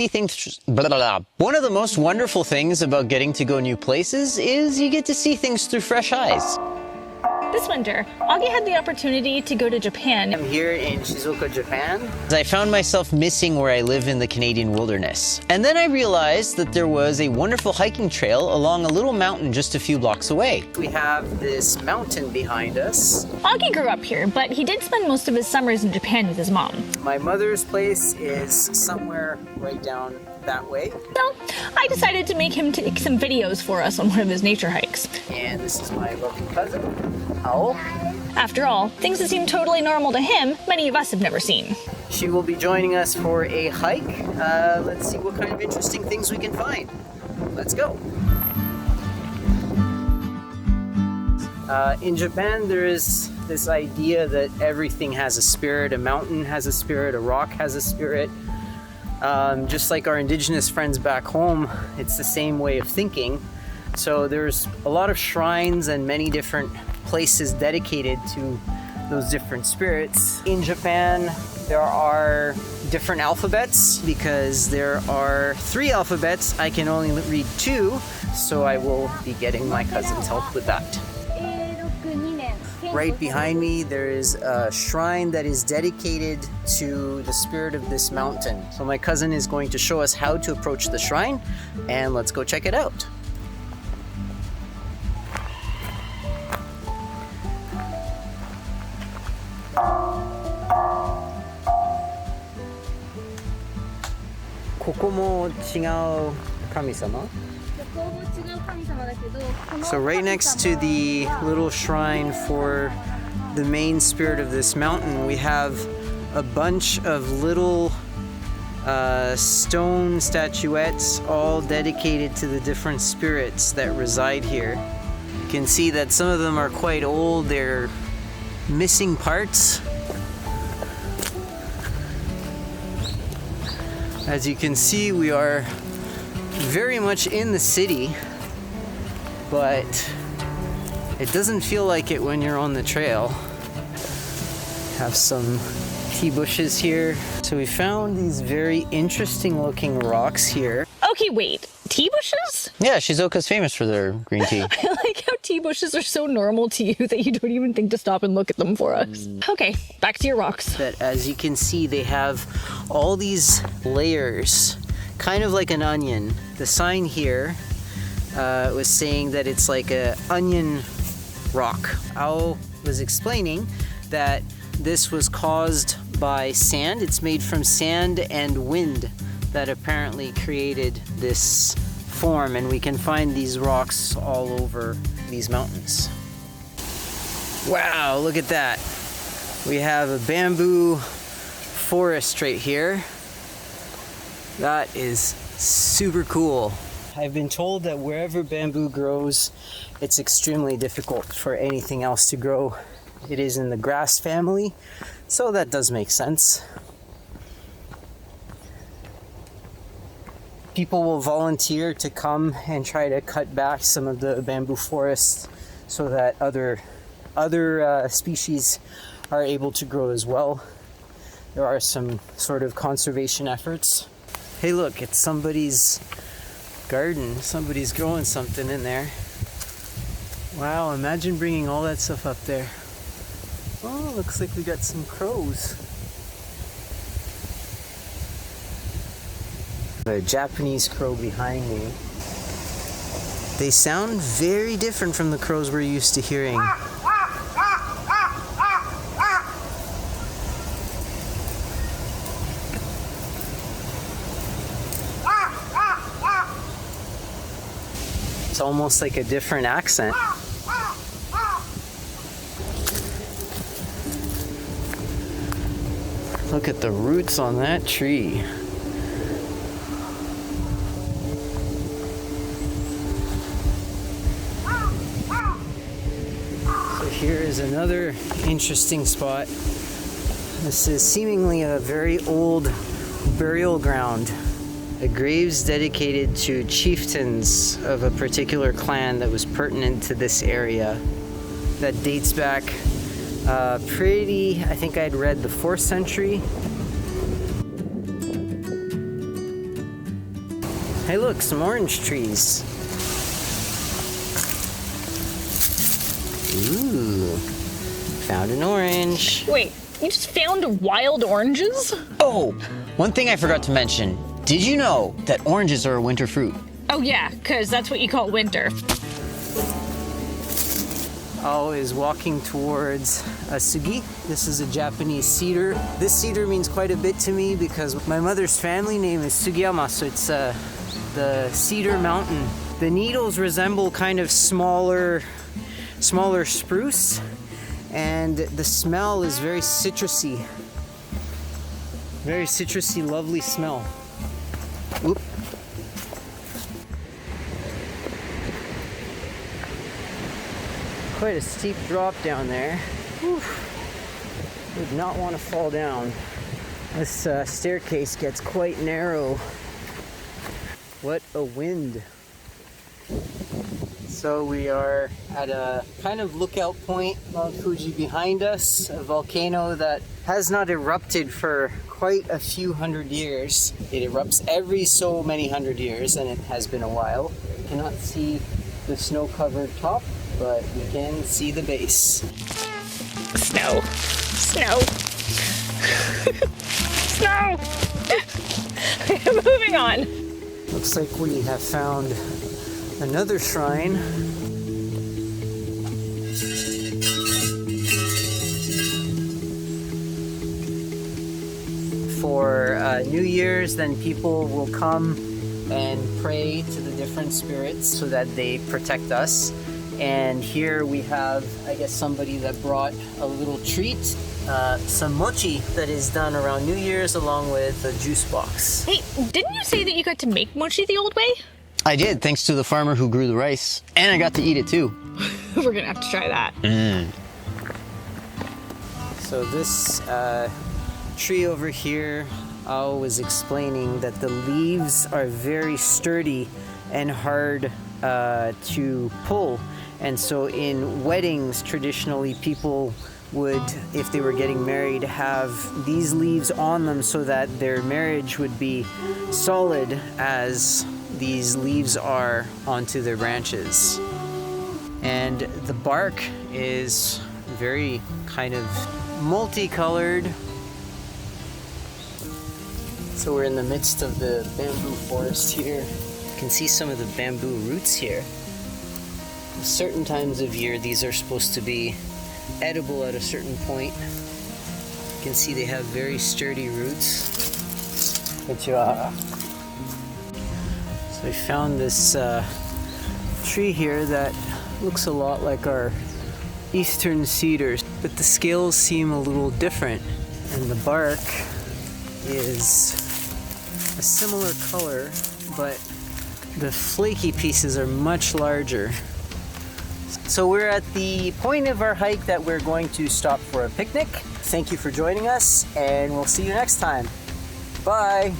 Blah, blah, blah. One of the most wonderful things about getting to go new places is you get to see things through fresh eyes. This winter, Augie had the opportunity to go to Japan. I'm here in Shizuoka, Japan. I found myself missing where I live in the Canadian wilderness. And then I realized that there was a wonderful hiking trail along a little mountain just a few blocks away. We have this mountain behind us. Augie grew up here, but he did spend most of his summers in Japan with his mom. My mother's place is somewhere right down that way. So I decided to make him take some videos for us on one of his nature hikes. And this is my lovely cousin, Owl. After all, things that seem totally normal to him, many of us have never seen. She will be joining us for a hike. Let's see what kind of interesting things we can find. Let's go. In Japan, there is this idea that everything has a spirit. A mountain has a spirit, a rock has a spirit. Just like our indigenous friends back home, it's the same way of thinking. So there's a lot of shrines and many different places dedicated to those different spirits. In Japan, there are different alphabets because there are 3 alphabets. I can only read 2, so I will be getting my cousin's help with that. Right behind me, there is a shrine that is dedicated to the spirit of this mountain. So my cousin is going to show us how to approach the shrine, and let's go check it out. So right next to the little shrine for the main spirit of this mountain, we have a bunch of little stone statuettes, all dedicated to the different spirits that reside here. You can see that some of them are quite old, they're missing parts. As you can see, we are very much in the city, but it doesn't feel like it when you're on the trail. Have some tea bushes here. So we found these very interesting looking rocks here. Okay, wait. Tea bushes? Yeah, Shizuoka's famous for their green tea. I like how tea bushes are so normal to you that you don't even think to stop and look at them for us. Okay, back to your rocks. That, as you can see, they have all these layers, kind of like an onion. The sign here was saying that it's like an onion rock. Ao was explaining that this was caused by sand. It's made from sand and wind that apparently created this form, and we can find these rocks all over these mountains. Wow, look at that. We have a bamboo forest right here. That is super cool. I've been told that wherever bamboo grows, it's extremely difficult for anything else to grow. It is in the grass family, so that does make sense. People will volunteer to come and try to cut back some of the bamboo forests so that other species are able to grow as well. There are some sort of conservation efforts. Hey look, it's somebody's garden. Somebody's growing something in there. Wow, imagine bringing all that stuff up there. Oh, looks like we got some crows. A Japanese crow behind me. They sound very different from the crows we're used to hearing. It's almost like a different accent. Look at the roots on that tree. Here is another interesting spot. This is seemingly a very old burial ground. A graves dedicated to chieftains of a particular clan that was pertinent to this area. That dates back I think I'd read the 4th century. Hey look, some orange trees. Ooh, found an orange. Wait, you just found wild oranges? Oh, one thing I forgot to mention. Did you know that oranges are a winter fruit? Oh yeah, because that's what you call winter. Ao is walking towards a sugi. This is a Japanese cedar. This cedar means quite a bit to me because my mother's family name is Sugiyama, so it's the cedar mountain. The needles resemble kind of smaller spruce, and the smell is very citrusy. Very citrusy, lovely smell. Oop. Quite a steep drop down there. Whew. Would not want to fall down. This staircase gets quite narrow. What a wind. So we are at a kind of lookout point, Mount Fuji behind us, a volcano that has not erupted for quite a few hundred years. It erupts every so many hundred years, and it has been a while. You cannot see the snow-covered top, but we can see the base. Snow. Snow. Snow! Moving on. Looks like we have found another shrine. For New Year's, then people will come and pray to the different spirits so that they protect us. And here we have, I guess, somebody that brought a little treat, some mochi that is done around New Year's along with a juice box. Hey, didn't you say that you got to make mochi the old way? I did, thanks to the farmer who grew the rice. And I got to eat it too. We're gonna have to try that. So this tree over here, Ao was explaining that the leaves are very sturdy and hard to pull. And so in weddings, traditionally people would, if they were getting married, have these leaves on them so that their marriage would be solid as these leaves are onto their branches. And the bark is very kind of multicolored. So we're in the midst of the bamboo forest here. You can see some of the bamboo roots here. Certain times of year, these are supposed to be edible at a certain point. You can see they have very sturdy roots. Konnichiwa. So we found this tree here that looks a lot like our eastern cedars, but the scales seem a little different, and the bark is a similar color, but the flaky pieces are much larger. So we're at the point of our hike that we're going to stop for a picnic. Thank you for joining us, and we'll see you next time. Bye!